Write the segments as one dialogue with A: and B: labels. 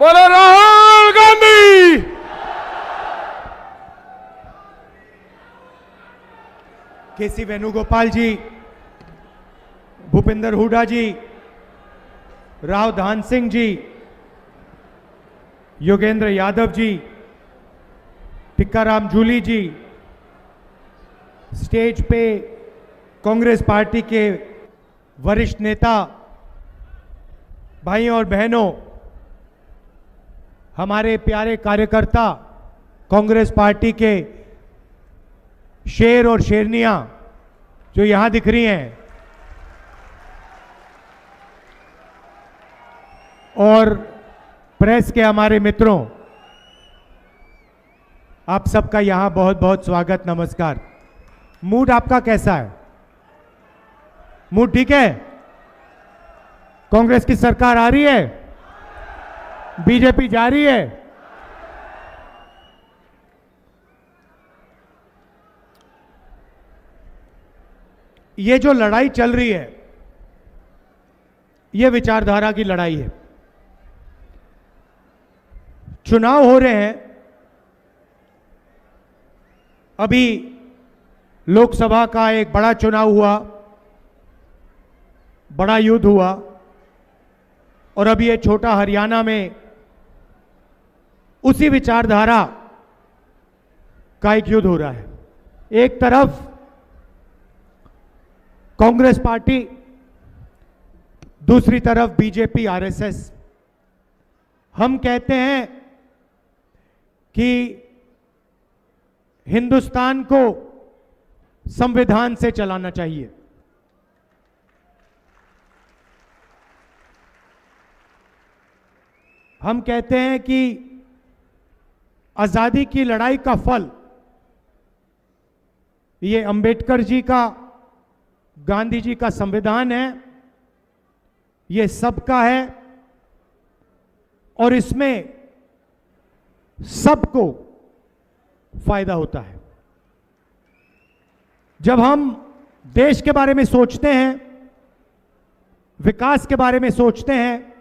A: बोलो राहुल गांधी।
B: केसी वेणुगोपाल जी, भूपेंद्र हुड्डा जी, राव धान सिंह जी, योगेंद्र यादव जी, टिक्काराम जूली जी, स्टेज पे कांग्रेस पार्टी के वरिष्ठ नेता, भाइयों और बहनों, हमारे प्यारे कार्यकर्ता, कांग्रेस पार्टी के शेर और शेरनियां जो यहां दिख रही हैं, और प्रेस के हमारे मित्रों, आप सबका यहां बहुत बहुत स्वागत, नमस्कार। मूड आपका कैसा है? मूड ठीक है? कांग्रेस की सरकार आ रही है? बीजेपी जा रही है? ये जो लड़ाई चल रही है, ये विचारधारा की लड़ाई है। चुनाव हो रहे हैं, अभी लोकसभा का एक बड़ा चुनाव हुआ, बड़ा युद्ध हुआ, और अभी ये छोटा हरियाणा में उसी विचारधारा का एक युद्ध हो रहा है। एक तरफ कांग्रेस पार्टी, दूसरी तरफ बीजेपी आरएसएस। हम कहते हैं कि हिंदुस्तान को संविधान से चलाना चाहिए। हम कहते हैं कि आजादी की लड़ाई का फल ये अंबेडकर जी का, गांधी जी का संविधान है, ये सबका है, और इसमें सबको फायदा होता है। जब हम देश के बारे में सोचते हैं, विकास के बारे में सोचते हैं,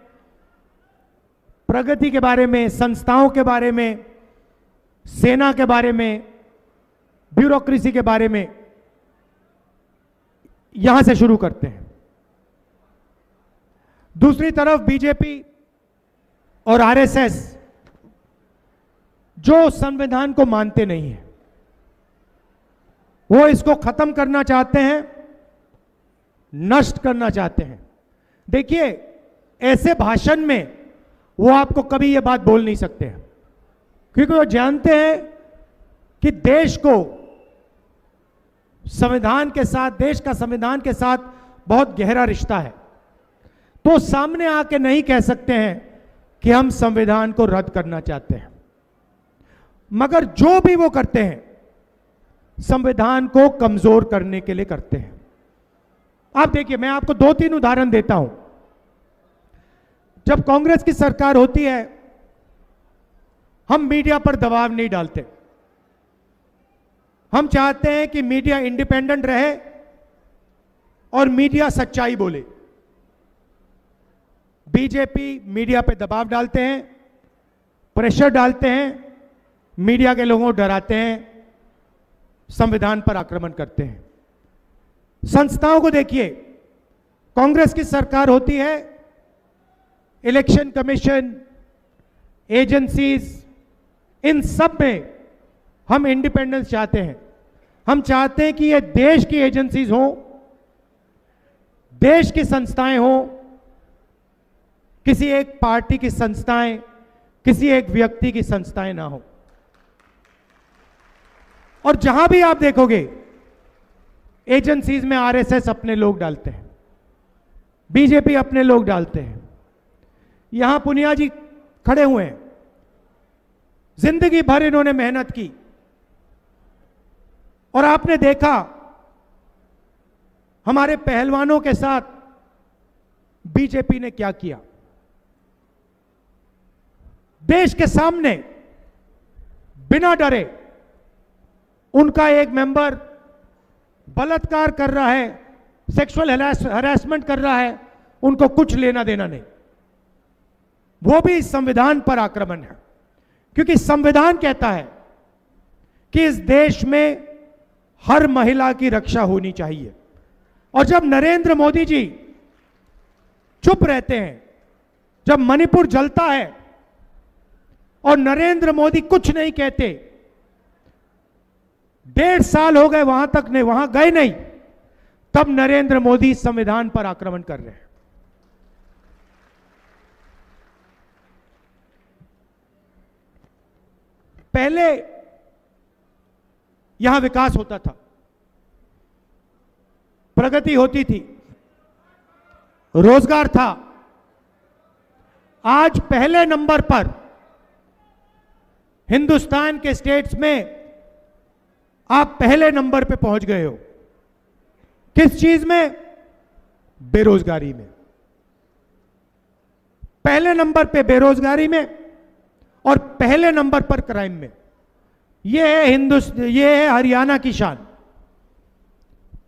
B: प्रगति के बारे में, संस्थाओं के बारे में, सेना के बारे में, ब्यूरोक्रेसी के बारे में, यहां से शुरू करते हैं। दूसरी तरफ बीजेपी और आरएसएस जो संविधान को मानते नहीं है, वो इसको खत्म करना चाहते हैं, नष्ट करना चाहते हैं। देखिए, ऐसे भाषण में वो आपको कभी ये बात बोल नहीं सकते हैं, क्योंकि वो जानते हैं कि देश को संविधान के साथ, देश का संविधान के साथ बहुत गहरा रिश्ता है। तो सामने आके नहीं कह सकते हैं कि हम संविधान को रद्द करना चाहते हैं, मगर जो भी वो करते हैं संविधान को कमजोर करने के लिए करते हैं। आप देखिए, मैं आपको 2-3 उदाहरण देता हूं। जब कांग्रेस की सरकार होती है, हम मीडिया पर दबाव नहीं डालते। हम चाहते हैं कि मीडिया इंडिपेंडेंट रहे और मीडिया सच्चाई बोले। बीजेपी मीडिया पे दबाव डालते हैं, प्रेशर डालते हैं, मीडिया के लोगों को डराते हैं, संविधान पर आक्रमण करते हैं। संस्थाओं को देखिए, कांग्रेस की सरकार होती है, इलेक्शन कमीशन, एजेंसीज, इन सब में हम इंडिपेंडेंस चाहते हैं। हम चाहते हैं कि ये देश की एजेंसीज हों, देश की संस्थाएं हों, किसी एक पार्टी की संस्थाएं, किसी एक व्यक्ति की संस्थाएं ना हो। और जहां भी आप देखोगे, एजेंसीज में आरएसएस अपने लोग डालते हैं, बीजेपी अपने लोग डालते हैं। यहां पुनिया जी खड़े हुए हैं, जिंदगी भर इन्होंने मेहनत की, और आपने देखा हमारे पहलवानों के साथ बीजेपी ने क्या किया। देश के सामने बिना डरे उनका एक मेंबर बलात्कार कर रहा है, सेक्सुअल हरासमेंट कर रहा है, उनको कुछ लेना देना नहीं। वो भी इस संविधान पर आक्रमण है, क्योंकि संविधान कहता है कि इस देश में हर महिला की रक्षा होनी चाहिए। और जब नरेंद्र मोदी जी चुप रहते हैं, जब मणिपुर जलता है और नरेंद्र मोदी कुछ नहीं कहते, 1.5 साल हो गए वहां तक नहीं, वहां गए नहीं, तब नरेंद्र मोदी संविधान पर आक्रमण कर रहे हैं। पहले यहां विकास होता था, प्रगति होती थी, रोजगार था। आज पहले नंबर पर हिंदुस्तान के स्टेट्स में आप पहले नंबर पे पहुंच गए हो। किस चीज में? बेरोजगारी में। पहले नंबर पे बेरोजगारी में और पहले नंबर पर क्राइम में। यह है ये है हरियाणा की शान।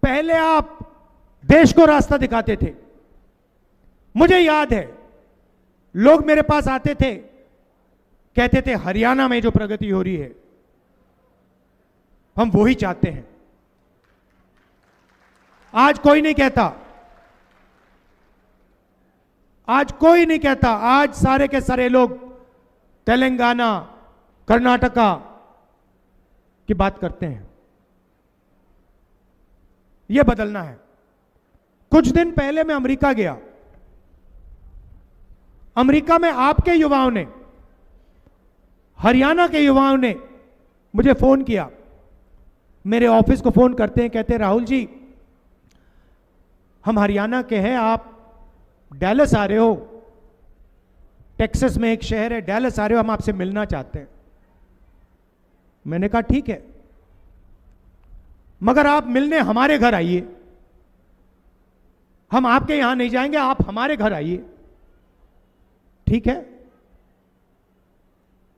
B: पहले आप देश को रास्ता दिखाते थे। मुझे याद है, लोग मेरे पास आते थे, कहते थे हरियाणा में जो प्रगति हो रही है हम वो ही चाहते हैं। आज कोई नहीं कहता, आज कोई नहीं कहता। आज सारे के सारे लोग तेलंगाना, कर्नाटका की बात करते हैं। यह बदलना है। कुछ दिन पहले मैं अमेरिका गया। अमेरिका में आपके युवाओं ने, हरियाणा के युवाओं ने मुझे फोन किया। मेरे ऑफिस को फोन करते हैं, कहते हैं राहुल जी हम हरियाणा के हैं, आप डैलस आ रहे हो, टेक्सास में एक शहर है डैलस आ रहे हो, हम आपसे मिलना चाहते हैं। मैंने कहा ठीक है, मगर आप मिलने हमारे घर आइए, हम आपके यहां नहीं जाएंगे, आप हमारे घर आइए। ठीक है।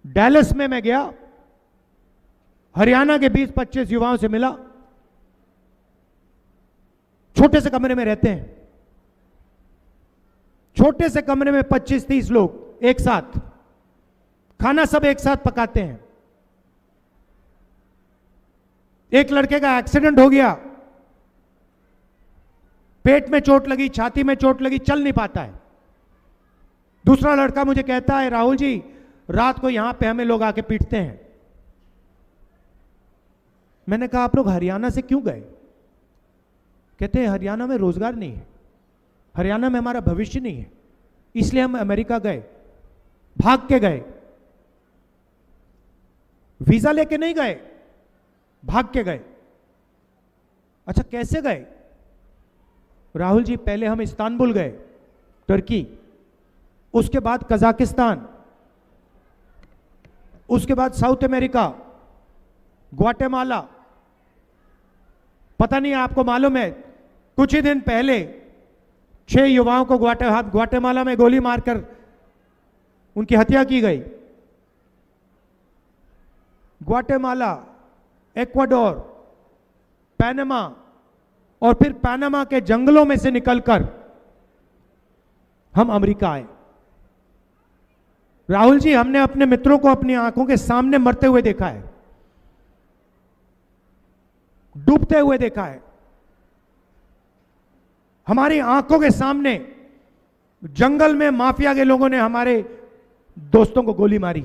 B: डैलस में मैं गया, हरियाणा के 20-25 युवाओं से मिला। छोटे से कमरे में रहते हैं, छोटे से कमरे में 25-30 लोग एक साथ, खाना सब एक साथ पकाते हैं। एक लड़के का एक्सीडेंट हो गया, पेट में चोट लगी, छाती में चोट लगी, चल नहीं पाता है। दूसरा लड़का मुझे कहता है राहुल जी रात को यहां पे हमें लोग आके पीटते हैं। मैंने कहा आप लोग हरियाणा से क्यों गए? कहते हैं हरियाणा में रोजगार नहीं है, हरियाणा में हमारा भविष्य नहीं है, इसलिए हम अमेरिका गए, भाग के गए। वीजा लेके नहीं गए, भाग के गए। अच्छा कैसे गए? राहुल जी पहले हम इस्तांबुल गए, तुर्की, उसके बाद कजाकिस्तान, उसके बाद साउथ अमेरिका, ग्वाटेमाला। पता नहीं आपको मालूम है, कुछ ही दिन पहले 6 युवाओं को ग्वाटेमाला में गोली मारकर उनकी हत्या की गई। ग्वाटेमाला, इक्वाडोर, पनामा, और फिर पनामा के जंगलों में से निकलकर हम अमेरिका आए। राहुल जी हमने अपने मित्रों को अपनी आंखों के सामने मरते हुए देखा है, डूबते हुए देखा है। हमारी आंखों के सामने जंगल में माफिया के लोगों ने हमारे दोस्तों को गोली मारी।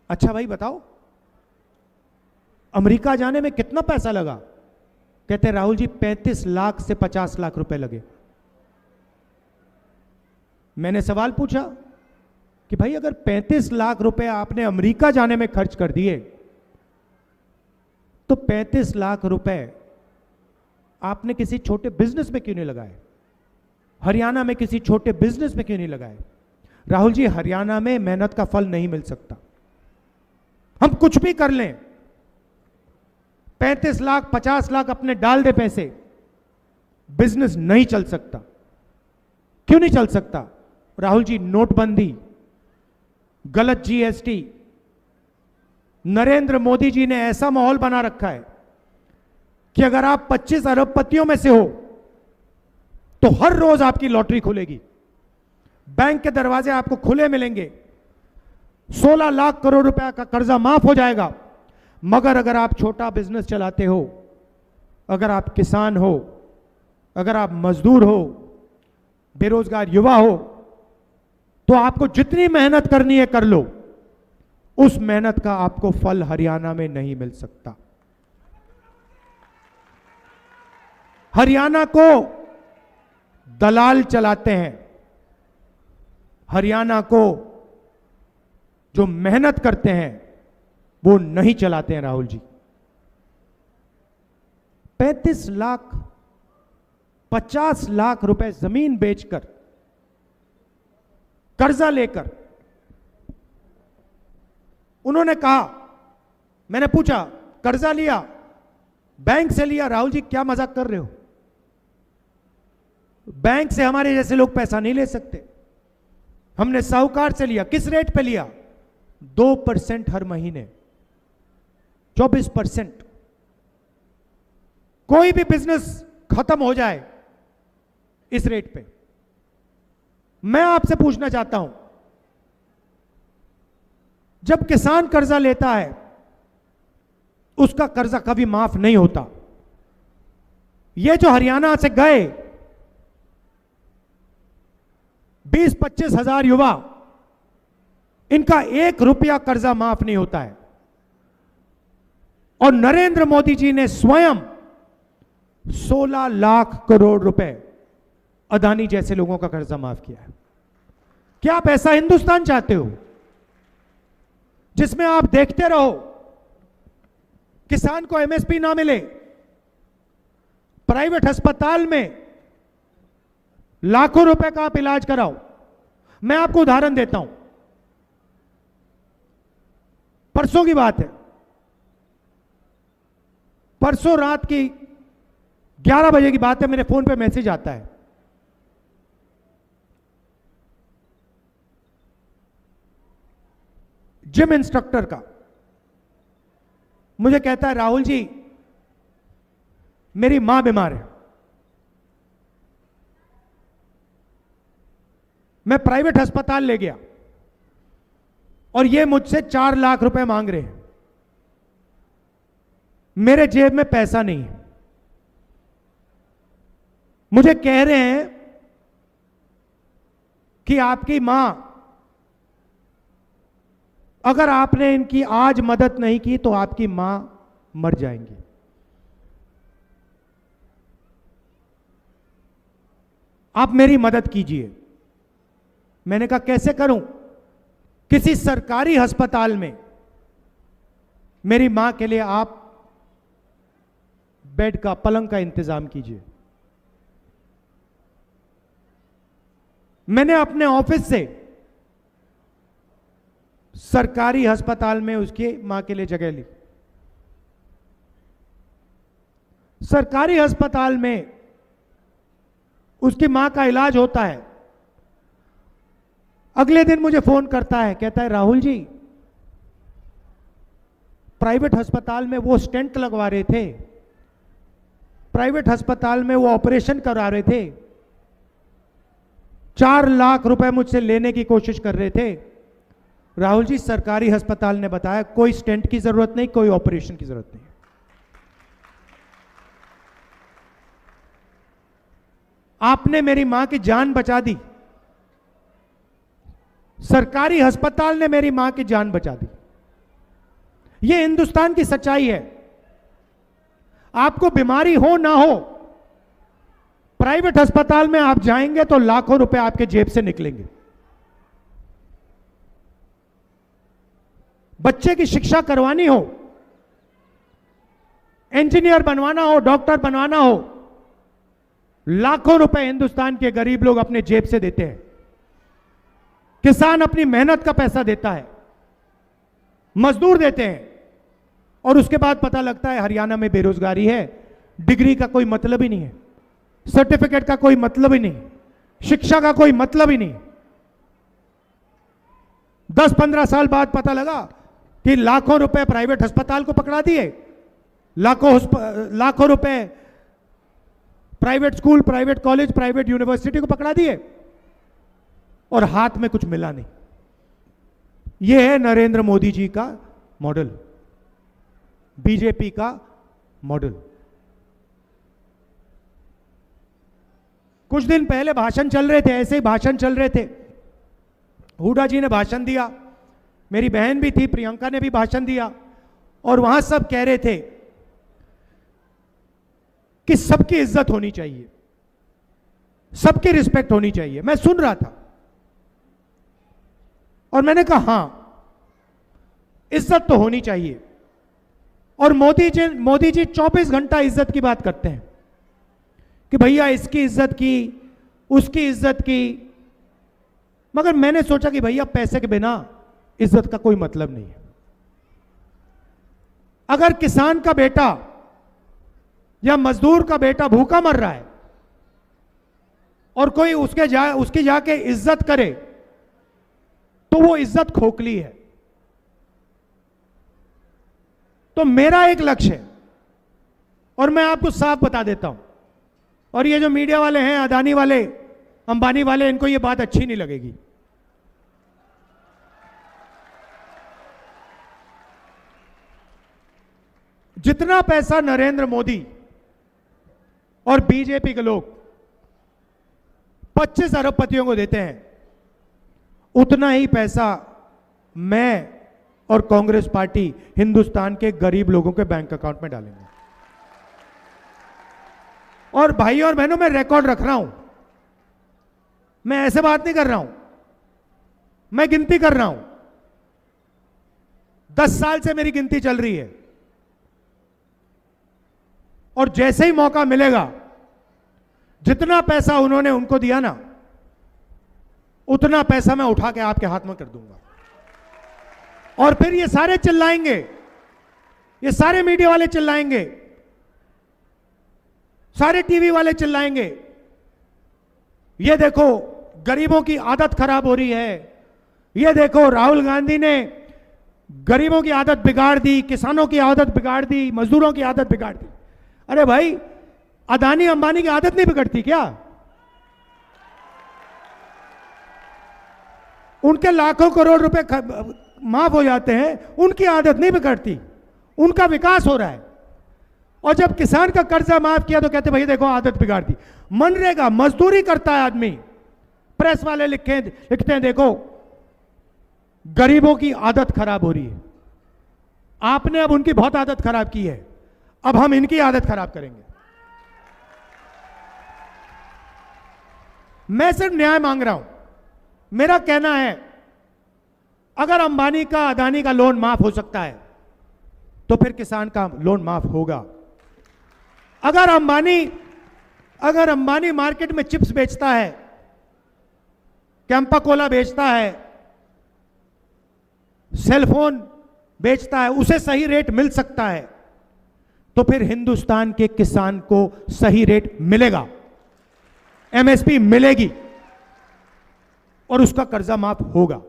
B: अच्छा भाई बताओ अमेरिका जाने में कितना पैसा लगा? कहते हैं राहुल जी 35 लाख से 50 लाख रुपए लगे। मैंने सवाल पूछा कि भाई अगर 35 लाख रुपए आपने अमेरिका जाने में खर्च कर दिए तो 35 लाख रुपए आपने किसी छोटे बिजनेस में क्यों नहीं लगाए? हरियाणा में किसी छोटे बिजनेस में क्यों नहीं लगाए? राहुल जी हरियाणा में मेहनत का फल नहीं मिल सकता। हम कुछ भी कर लें, 35 लाख 50 लाख अपने डाल दे पैसे, बिजनेस नहीं चल सकता। क्यों नहीं चल सकता? राहुल जी नोटबंदी, गलत जीएसटी, नरेंद्र मोदी जी ने ऐसा माहौल बना रखा है कि अगर आप 25 अरबपतियों में से हो तो हर रोज आपकी लॉटरी खुलेगी, बैंक के दरवाजे आपको खुले मिलेंगे, 16 लाख करोड़ रुपया का कर्जा माफ हो जाएगा। मगर अगर आप छोटा बिजनेस चलाते हो, अगर आप किसान हो, अगर आप मजदूर हो, बेरोजगार युवा हो, तो आपको जितनी मेहनत करनी है कर लो, उस मेहनत का आपको फल हरियाणा में नहीं मिल सकता। हरियाणा को दलाल चलाते हैं, हरियाणा को जो मेहनत करते हैं वो नहीं चलाते हैं। राहुल जी 35 लाख 50 लाख रुपए जमीन बेचकर, कर्जा लेकर, उन्होंने कहा, मैंने पूछा कर्जा लिया, बैंक से लिया? राहुल जी क्या मजाक कर रहे हो, बैंक से हमारे जैसे लोग पैसा नहीं ले सकते, हमने साहूकार से लिया। किस रेट पे लिया? 2% हर महीने, 24%। कोई भी बिजनेस खत्म हो जाए इस रेट पे। मैं आपसे पूछना चाहता हूं, जब किसान कर्जा लेता है उसका कर्जा कभी माफ नहीं होता। ये जो हरियाणा से गए 20-25 हजार युवा, इनका 1 रुपया कर्जा माफ नहीं होता है। और नरेंद्र मोदी जी ने स्वयं 16 लाख करोड़ रुपए अदानी जैसे लोगों का कर्जा माफ किया है। क्या आप ऐसा हिंदुस्तान चाहते हो जिसमें आप देखते रहो किसान को एमएसपी ना मिले, प्राइवेट अस्पताल में लाखों रुपए का आप इलाज कराओ? मैं आपको उदाहरण देता हूं, परसों की बात है, परसों रात की 11 बजे की बात है, मेरे फोन पे मैसेज आता है, जिम इंस्ट्रक्टर का। मुझे कहता है राहुल जी मेरी मां बीमार है, मैं प्राइवेट अस्पताल ले गया और ये मुझसे 4 लाख रुपए मांग रहे हैं, मेरे जेब में पैसा नहीं है। मुझे कह रहे हैं कि आपकी मां, अगर आपने इनकी आज मदद नहीं की तो आपकी मां मर जाएंगी। आप मेरी मदद कीजिए। मैंने कहा कैसे करूं? किसी सरकारी अस्पताल में मेरी मां के लिए आप बेड का, पलंग का इंतजाम कीजिए। मैंने अपने ऑफिस से सरकारी अस्पताल में उसकी मां के लिए जगह ली। सरकारी अस्पताल में उसकी मां का इलाज होता है। अगले दिन मुझे फोन करता है, कहता है राहुल जी प्राइवेट अस्पताल में वो स्टेंट लगवा रहे थे, प्राइवेट अस्पताल में वो ऑपरेशन करा रहे थे, 4 लाख रुपए मुझसे लेने की कोशिश कर रहे थे। राहुल जी सरकारी अस्पताल ने बताया कोई स्टेंट की जरूरत नहीं, कोई ऑपरेशन की जरूरत नहीं। आपने मेरी मां की जान बचा दी, सरकारी अस्पताल ने मेरी मां की जान बचा दी। यह हिंदुस्तान की सच्चाई है। आपको बीमारी हो ना हो, प्राइवेट अस्पताल में आप जाएंगे तो लाखों रुपए आपके जेब से निकलेंगे। बच्चे की शिक्षा करवानी हो, इंजीनियर बनवाना हो, डॉक्टर बनवाना हो, लाखों रुपए हिंदुस्तान के गरीब लोग अपने जेब से देते हैं। किसान अपनी मेहनत का पैसा देता है, मजदूर देते हैं, और उसके बाद पता लगता है हरियाणा में बेरोजगारी है, डिग्री का कोई मतलब ही नहीं है, सर्टिफिकेट का कोई मतलब ही नहीं, शिक्षा का कोई मतलब ही नहीं। 10-15 साल बाद पता लगा कि लाखों रुपए प्राइवेट अस्पताल को पकड़ा दिए, लाखों रुपए private school, private college, private university को पकड़ा दिए और हाथ में कुछ मिला नहीं। यह है नरेंद्र मोदी जी का मॉडल, बीजेपी का मॉडल। कुछ दिन पहले भाषण चल रहे थे, ऐसे ही भाषण चल रहे थे, हुड्डा जी ने भाषण दिया, मेरी बहन भी थी प्रियंका ने भी भाषण दिया, और वहां सब कह रहे थे कि सबकी इज्जत होनी चाहिए, सबकी रिस्पेक्ट होनी चाहिए। मैं सुन रहा था और मैंने कहा हां, इज्जत तो होनी चाहिए। और मोदी जी 24 घंटा इज्जत की बात करते हैं कि भैया इसकी इज्जत की, उसकी इज्जत की, मगर मैंने सोचा कि भैया पैसे के बिना इज्जत का कोई मतलब नहीं है। अगर किसान का बेटा या मजदूर का बेटा भूखा मर रहा है और कोई उसकी जाके इज्जत करे तो वो इज्जत खोखली है। तो मेरा एक लक्ष्य है और मैं आपको साफ बता देता हूं, और ये जो मीडिया वाले हैं, अदानी वाले, अंबानी वाले, इनको ये बात अच्छी नहीं लगेगी। जितना पैसा नरेंद्र मोदी और बीजेपी के लोग 25 अरबपतियों को देते हैं, उतना ही पैसा मैं और कांग्रेस पार्टी हिंदुस्तान के गरीब लोगों के बैंक अकाउंट में डालेंगे। और भाई और बहनों, मैं रिकॉर्ड रख रहा हूं, मैं ऐसे बात नहीं कर रहा हूं, मैं गिनती कर रहा हूं। 10 साल से मेरी गिनती चल रही है और जैसे ही मौका मिलेगा, जितना पैसा उन्होंने उनको दिया ना, उतना पैसा मैं उठा के आपके हाथ में कर दूंगा। और फिर ये सारे चिल्लाएंगे, ये सारे मीडिया वाले चिल्लाएंगे, सारे टीवी वाले चिल्लाएंगे, ये देखो गरीबों की आदत खराब हो रही है, ये देखो राहुल गांधी ने गरीबों की आदत बिगाड़ दी, किसानों की आदत बिगाड़ दी, मजदूरों की आदत बिगाड़ दी। अरे भाई, अदानी अंबानी की आदत नहीं बिगड़ती क्या? उनके लाखों करोड़ रुपए माफ हो जाते हैं, उनकी आदत नहीं बिगड़ती, उनका विकास हो रहा है। और जब किसान का कर्जा माफ किया तो कहते भाई देखो आदत बिगाड़ दी। मनरेगा, मजदूरी करता है आदमी, प्रेस वाले लिखते हैं देखो गरीबों की आदत खराब हो रही है। आपने अब उनकी बहुत आदत खराब की है, अब हम इनकी आदत खराब करेंगे। मैं सिर्फ न्याय मांग रहा हूं। मेरा कहना है, अगर अंबानी का, अदानी का लोन माफ हो सकता है तो फिर किसान का लोन माफ होगा। अगर अंबानी मार्केट में चिप्स बेचता है, कैंपा कोला बेचता है, सेलफोन बेचता है, उसे सही रेट मिल सकता है, तो फिर हिंदुस्तान के किसान को सही रेट मिलेगा, एमएसपी मिलेगी और उसका कर्जा माफ होगा।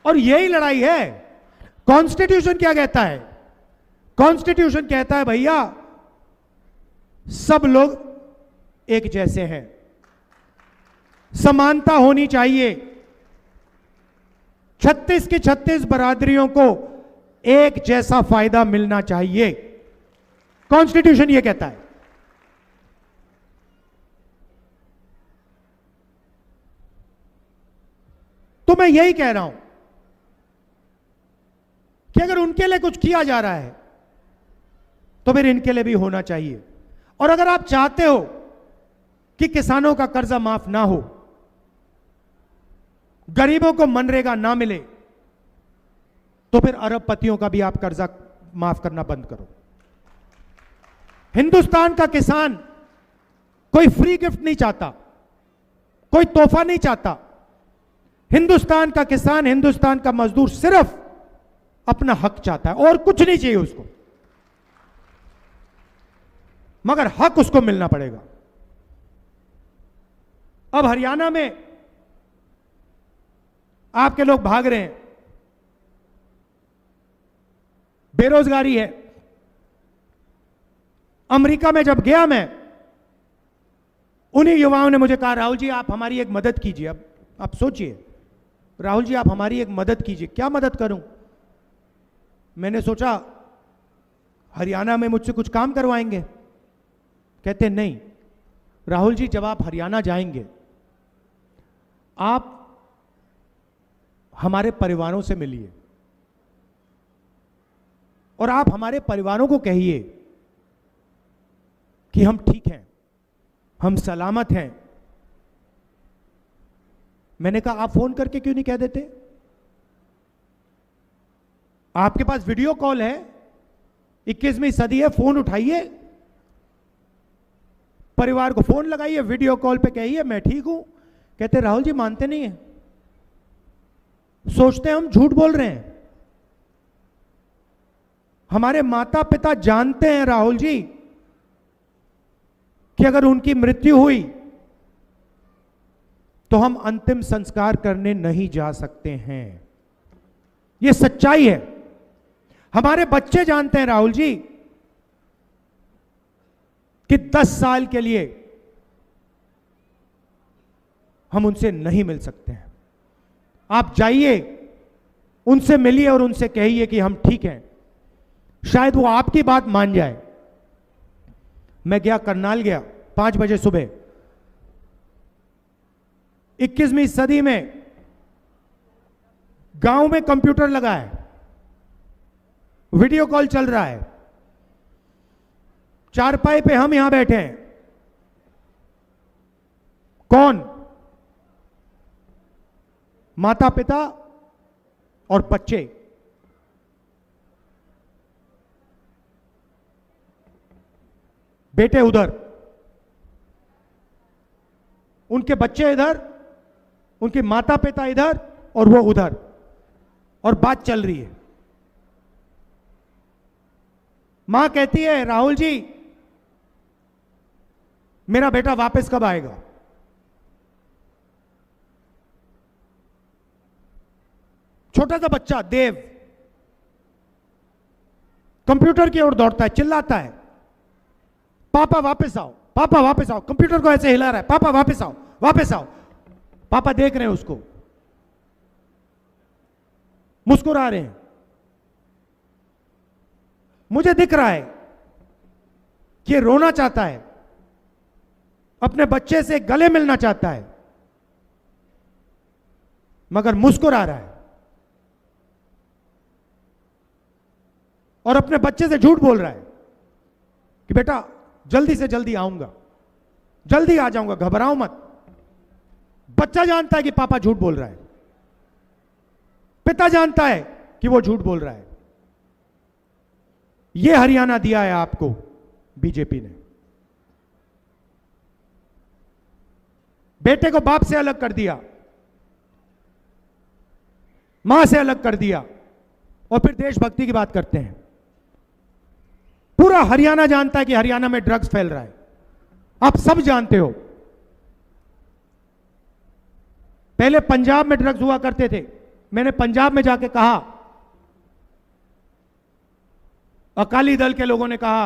B: और यही लड़ाई है। कॉन्स्टिट्यूशन क्या कहता है? कॉन्स्टिट्यूशन कहता है भैया सब लोग एक जैसे हैं, समानता होनी चाहिए, 36 की 36 बरादरियों को एक जैसा फायदा मिलना चाहिए। कॉन्स्टिट्यूशन यह कहता है। तो मैं यही कह रहा हूं कि अगर उनके लिए कुछ किया जा रहा है तो फिर इनके लिए भी होना चाहिए। और अगर आप चाहते हो कि किसानों का कर्जा माफ ना हो, गरीबों को मनरेगा ना मिले, तो फिर अरबपतियों का भी आप कर्जा माफ करना बंद करो। हिंदुस्तान का किसान कोई फ्री गिफ्ट नहीं चाहता, कोई तोहफा नहीं चाहता। हिंदुस्तान का किसान, हिंदुस्तान का मजदूर सिर्फ अपना हक चाहता है और कुछ नहीं चाहिए उसको, मगर हक उसको मिलना पड़ेगा। अब हरियाणा में आपके लोग भाग रहे हैं, बेरोजगारी है, अमेरिका में जब गया मैं, उन्हीं युवाओं ने मुझे कहा, राहुल जी आप हमारी एक मदद कीजिए। अब आप सोचिए, राहुल जी आप हमारी एक मदद कीजिए। क्या मदद करूं? मैंने सोचा हरियाणा में मुझसे कुछ काम करवाएंगे। कहते नहीं राहुल जी, जब आप हरियाणा जाएंगे आप हमारे परिवारों से मिलिए और आप हमारे परिवारों को कहिए कि हम ठीक हैं, हम सलामत हैं। मैंने कहा आप फोन करके क्यों नहीं कह देते? आपके पास वीडियो कॉल है, 21वीं सदी है, फोन उठाइए, परिवार को फोन लगाइए, वीडियो कॉल पे कहिए मैं ठीक हूं। कहते राहुल जी मानते नहीं है, सोचते हैं हम झूठ बोल रहे हैं। हमारे माता पिता जानते हैं राहुल जी कि अगर उनकी मृत्यु हुई तो हम अंतिम संस्कार करने नहीं जा सकते हैं। यह सच्चाई है। हमारे बच्चे जानते हैं राहुल जी कि 10 साल के लिए हम उनसे नहीं मिल सकते हैं। आप जाइए, उनसे मिलिए और उनसे कहिए कि हम ठीक हैं। शायद वो आपकी बात मान जाए। मैं गया, करनाल गया, 5 बजे सुबह। 21वीं सदी में गांव में कंप्यूटर लगा है, वीडियो कॉल चल रहा है, चारपाई पे हम यहां बैठे हैं। कौन? माता पिता और बच्चे। बेटे उधर, उनके बच्चे इधर, उनके माता पिता इधर और वो उधर, और बात चल रही है। मां कहती है राहुल जी मेरा बेटा वापस कब आएगा? छोटा सा बच्चा देव कंप्यूटर की ओर दौड़ता है, चिल्लाता है पापा वापस आओ, पापा वापस आओ। कंप्यूटर को ऐसे हिला रहा है, पापा वापस आओ, वापस आओ। पापा देख रहे हैं उसको, मुस्कुरा रहे हैं। मुझे दिख रहा है कि ये रोना चाहता है, अपने बच्चे से गले मिलना चाहता है, मगर मुस्कुरा रहा है और अपने बच्चे से झूठ बोल रहा है कि बेटा जल्दी से जल्दी आऊंगा, जल्दी आ जाऊंगा, घबराओ मत। बच्चा जानता है कि पापा झूठ बोल रहा है, पिता जानता है कि वो झूठ बोल रहा है। यह हरियाणा दिया है आपको बीजेपी ने। बेटे को बाप से अलग कर दिया, मां से अलग कर दिया, और फिर देशभक्ति की बात करते हैं। पूरा हरियाणा जानता है कि हरियाणा में ड्रग्स फैल रहा है। आप सब जानते हो। पहले पंजाब में ड्रग्स हुआ करते थे। मैंने पंजाब में जाके कहा, अकाली दल के लोगों ने कहा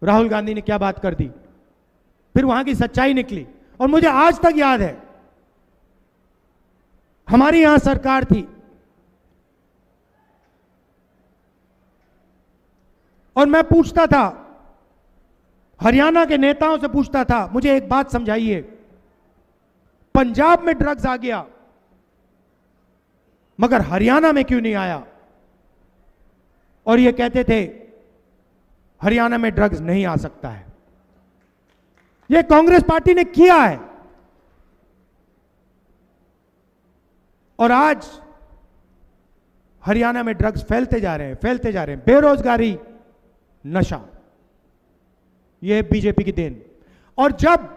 B: राहुल गांधी ने क्या बात कर दी। फिर वहां की सच्चाई निकली और मुझे आज तक याद है, हमारी यहां सरकार थी और मैं पूछता था, हरियाणा के नेताओं से पूछता था, मुझे एक बात समझाइए, पंजाब में ड्रग्स आ गया मगर हरियाणा में क्यों नहीं आया? और ये कहते थे हरियाणा में ड्रग्स नहीं आ सकता है। ये कांग्रेस पार्टी ने किया है। और आज हरियाणा में ड्रग्स फैलते जा रहे हैं, फैलते जा रहे हैं। बेरोजगारी, नशा, यह है बीजेपी की देन। और जब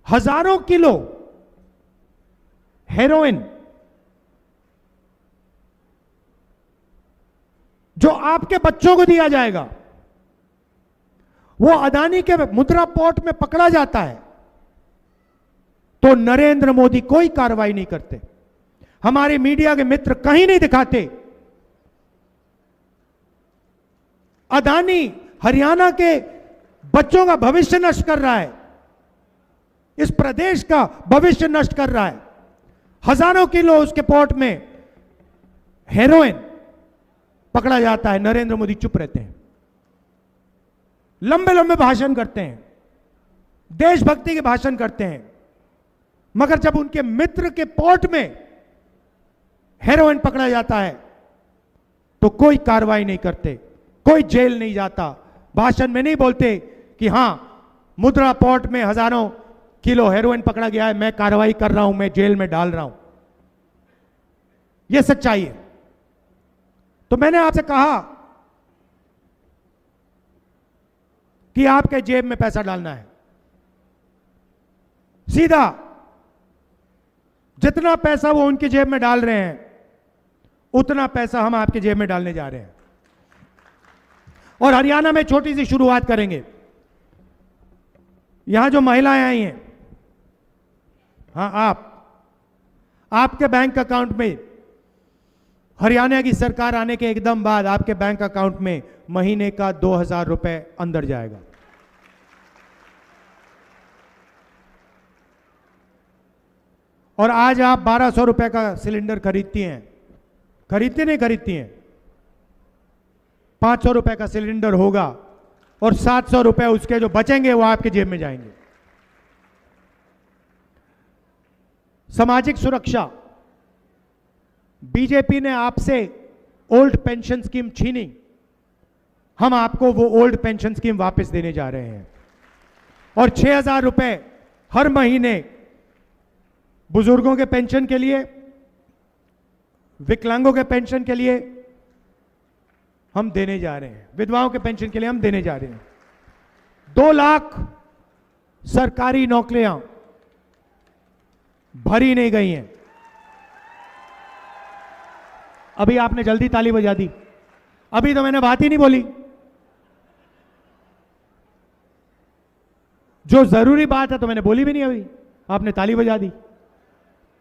B: हजारों किलो हेरोइन जो आपके बच्चों को दिया जाएगा वो अदानी के मुद्रा पोर्ट में पकड़ा जाता है, तो नरेंद्र मोदी कोई कार्रवाई नहीं करते, हमारे मीडिया के मित्र कहीं नहीं दिखाते। अदानी हरियाणा के बच्चों का भविष्य नष्ट कर रहा है, इस प्रदेश का भविष्य नष्ट कर रहा है। हजारों किलो उसके पोर्ट में हेरोइन पकड़ा जाता है, नरेंद्र मोदी चुप रहते हैं, लंबे लंबे भाषण करते हैं, देशभक्ति के भाषण करते हैं, मगर जब उनके मित्र के पोर्ट में हेरोइन पकड़ा जाता है तो कोई कार्रवाई नहीं करते, कोई जेल नहीं जाता, भाषण में नहीं बोलते कि हां मुद्रा पोर्ट में हजारों किलो हेरोइन पकड़ा गया है, मैं कार्रवाई कर रहा हूं, मैं जेल में डाल रहा हूं। यह सच्चाई है। तो मैंने आपसे कहा कि आपके जेब में पैसा डालना है, सीधा जितना पैसा वो उनकी जेब में डाल रहे हैं उतना पैसा हम आपके जेब में डालने जा रहे हैं। और हरियाणा में छोटी सी शुरुआत करेंगे। यहां जो महिलाएं आई हैं, हाँ आपके बैंक अकाउंट में हरियाणा की सरकार आने के एकदम बाद आपके बैंक अकाउंट में महीने का 2000 रुपए अंदर जाएगा। और आज आप 1200 रुपए का सिलेंडर खरीदती हैं, नहीं खरीदती हैं, 500 रुपए का सिलेंडर होगा और 700 रुपए उसके जो बचेंगे वो आपके जेब में जाएंगे। सामाजिक सुरक्षा, बीजेपी ने आपसे ओल्ड पेंशन स्कीम छीनी, हम आपको वो ओल्ड पेंशन स्कीम वापस देने जा रहे हैं। और 6000 रुपए हर महीने बुजुर्गों के पेंशन के लिए, विकलांगों के पेंशन के लिए हम देने जा रहे हैं, विधवाओं के पेंशन के लिए हम देने जा रहे हैं। 2 लाख सरकारी नौकरियां भरी नहीं गई हैं। अभी आपने जल्दी ताली बजा दी, अभी तो मैंने बात ही नहीं बोली। जो जरूरी बात है तो मैंने बोली भी नहीं, अभी आपने ताली बजा दी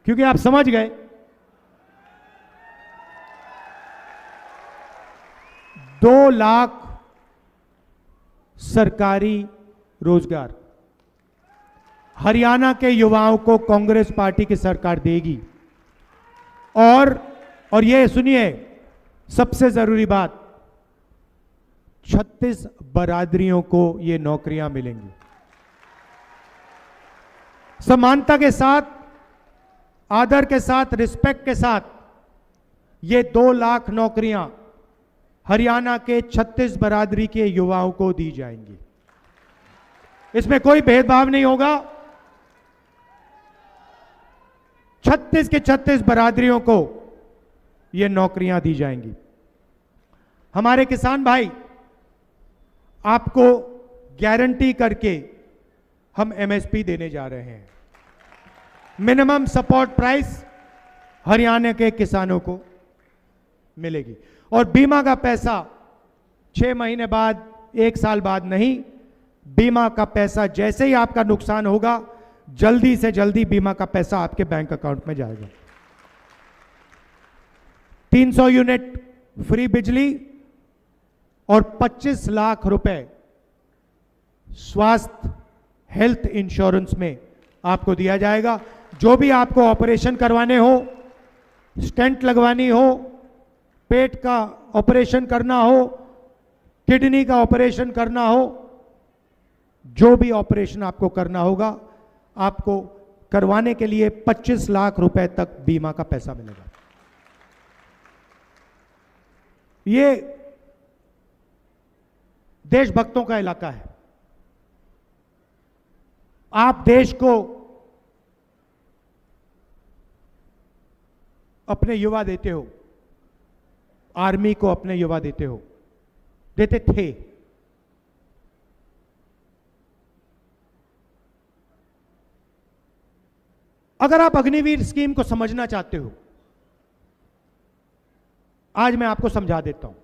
B: क्योंकि आप समझ गए। 2 लाख सरकारी रोजगार हरियाणा के युवाओं को कांग्रेस पार्टी की सरकार देगी। और ये सुनिए, सबसे जरूरी बात, 36 बरादरियों को ये नौकरियां मिलेंगी। समानता के साथ, आदर के साथ, रिस्पेक्ट के साथ ये 2 लाख नौकरियां हरियाणा के 36 बरादरी के युवाओं को दी जाएंगी। इसमें कोई भेदभाव नहीं होगा। 36 के 36 बरादरियों को ये नौकरियां दी जाएंगी। हमारे किसान भाई, आपको गारंटी करके हम एमएसपी देने जा रहे हैं। मिनिमम सपोर्ट प्राइस हरियाणा के किसानों को मिलेगी। और बीमा का पैसा 6 महीने बाद, 1 साल बाद नहीं, बीमा का पैसा जैसे ही आपका नुकसान होगा, जल्दी से जल्दी बीमा का पैसा आपके बैंक अकाउंट में जाएगा। 300 यूनिट फ्री बिजली और 25 लाख रुपए स्वास्थ्य हेल्थ इंश्योरेंस में आपको दिया जाएगा। जो भी आपको ऑपरेशन करवाने हो, स्टेंट लगवानी हो, पेट का ऑपरेशन करना हो, किडनी का ऑपरेशन करना हो, जो भी ऑपरेशन आपको करना होगा, आपको करवाने के लिए 25 लाख रुपए तक बीमा का पैसा मिलेगा। ये देशभक्तों का इलाका है। आप देश को अपने युवा देते हो, आर्मी को अपने युवा देते हो, देते थे। अगर आप अग्निवीर स्कीम को समझना चाहते हो, आज मैं आपको समझा देता हूं।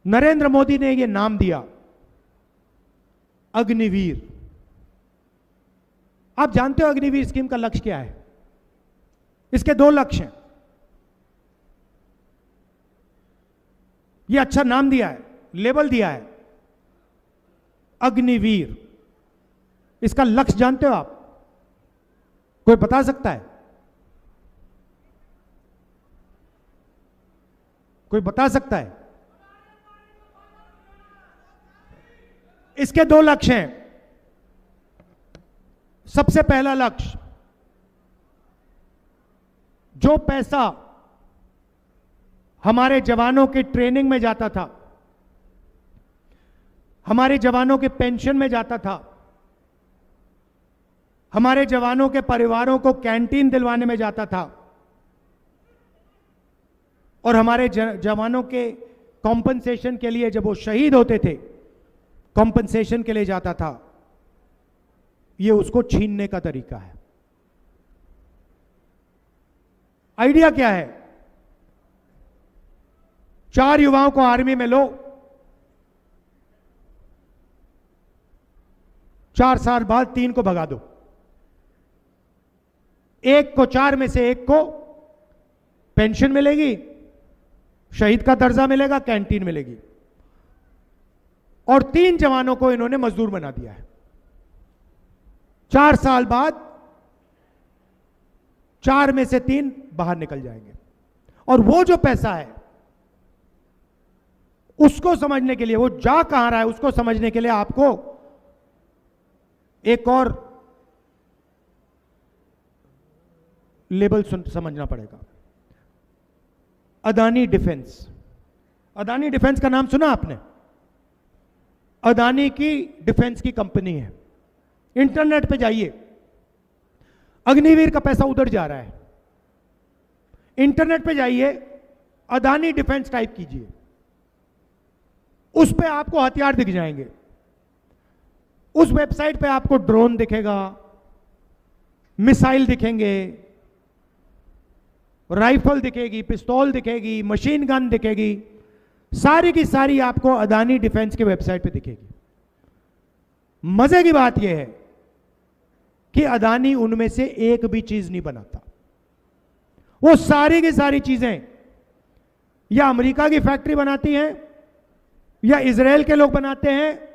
B: नरेंद्र मोदी ने यह नाम दिया अग्निवीर। आप जानते हो अग्निवीर स्कीम का लक्ष्य क्या है? इसके 2 लक्ष्य हैं। यह अच्छा नाम दिया है, लेबल दिया है, अग्निवीर, इसका लक्ष्य जानते हो आप? कोई बता सकता है? कोई बता सकता है? इसके दो लक्ष्य हैं। सबसे पहला लक्ष्य, जो पैसा हमारे जवानों की ट्रेनिंग में जाता था, हमारे जवानों के पेंशन में जाता था, हमारे जवानों के परिवारों को कैंटीन दिलवाने में जाता था, और हमारे जवानों के कॉम्पनसेशन के लिए, जब वो शहीद होते थे, कॉम्पनसेशन के लिए जाता था, ये उसको छीनने का तरीका है। आइडिया क्या है? 4 युवाओं को आर्मी में लो, 4 साल बाद 3 को भगा दो, एक को 4 में से एक को पेंशन मिलेगी, शहीद का दर्जा मिलेगा, कैंटीन मिलेगी, और 3 जवानों को इन्होंने मजदूर बना दिया है। 4 साल बाद 4 में से 3 बाहर निकल जाएंगे, और वो जो पैसा है उसको समझने के लिए, वो जा कहां रहा है उसको समझने के लिए आपको एक और लेबल समझना पड़ेगा। अदानी डिफेंस। अदानी डिफेंस का नाम सुना आपने? अदानी की डिफेंस की कंपनी है। इंटरनेट पे जाइए, अग्निवीर का पैसा उधर जा रहा है। इंटरनेट पे जाइए, अदानी डिफेंस टाइप कीजिए, उस पे आपको हथियार दिख जाएंगे। उस वेबसाइट पे आपको ड्रोन दिखेगा, मिसाइल दिखेंगे, राइफल दिखेगी, पिस्तौल दिखेगी, मशीन गन दिखेगी, सारी की सारी आपको अदानी डिफेंस के वेबसाइट पे दिखेगी। मजे की बात यह है कि अदानी उनमें से एक भी चीज नहीं बनाता। वो सारी की सारी चीजें या अमेरिका की फैक्ट्री बनाती हैं, या इजराइल के लोग बनाते हैं,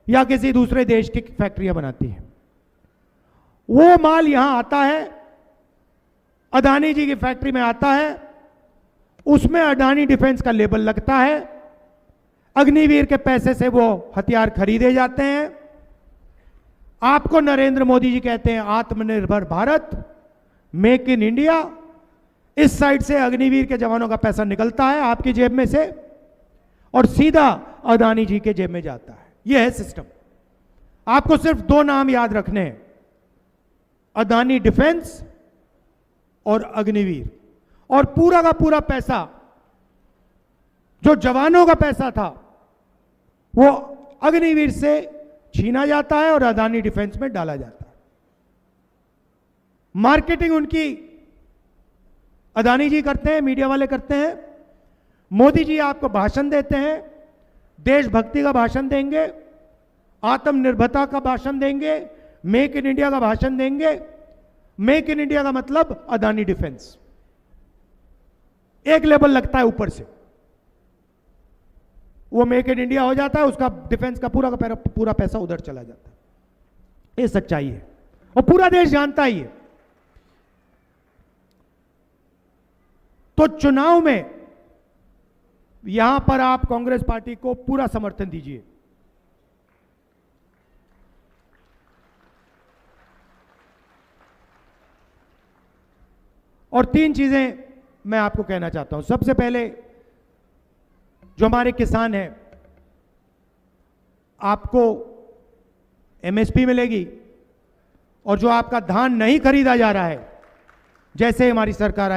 B: या किसी दूसरे देश की फैक्ट्रियां बनाती हैं। वो माल यहां आता है, अदानी जी की फैक्ट्री में आता है, उसमें अडानी डिफेंस का लेबल लगता है, अग्निवीर के पैसे से वो हथियार खरीदे जाते हैं। आपको नरेंद्र मोदी जी कहते हैं आत्मनिर्भर भारत, मेक इन इंडिया। इस साइड से अग्निवीर के जवानों का पैसा निकलता है आपकी जेब में से और सीधा अदानी जी के जेब में जाता है। यह है सिस्टम। आपको सिर्फ 2 नाम याद रखने हैं, अदानी डिफेंस और अग्निवीर। और पूरा का पूरा पैसा, जो जवानों का पैसा था, वो अग्निवीर से छीना जाता है और अदानी डिफेंस में डाला जाता है। मार्केटिंग उनकी अदानी जी करते हैं, मीडिया वाले करते हैं। मोदी जी आपको भाषण देते हैं, देशभक्ति का भाषण देंगे, आत्मनिर्भरता का भाषण देंगे, मेक इन इंडिया का भाषण देंगे। मेक इन इंडिया का मतलब अदानी डिफेंस, एक लेवल लगता है ऊपर से, वो मेक इन इंडिया हो जाता है, उसका डिफेंस का पूरा पैसा उधर चला जाता है। ये सच्चाई है और पूरा देश जानता ही है। तो चुनाव में यहां पर आप कांग्रेस पार्टी को पूरा समर्थन दीजिए। और 3 चीजें मैं आपको कहना चाहता हूं। सबसे पहले, जो हमारे किसान हैं, आपको एमएसपी मिलेगी, और जो आपका धान नहीं खरीदा जा रहा है, जैसे हमारी सरकार आई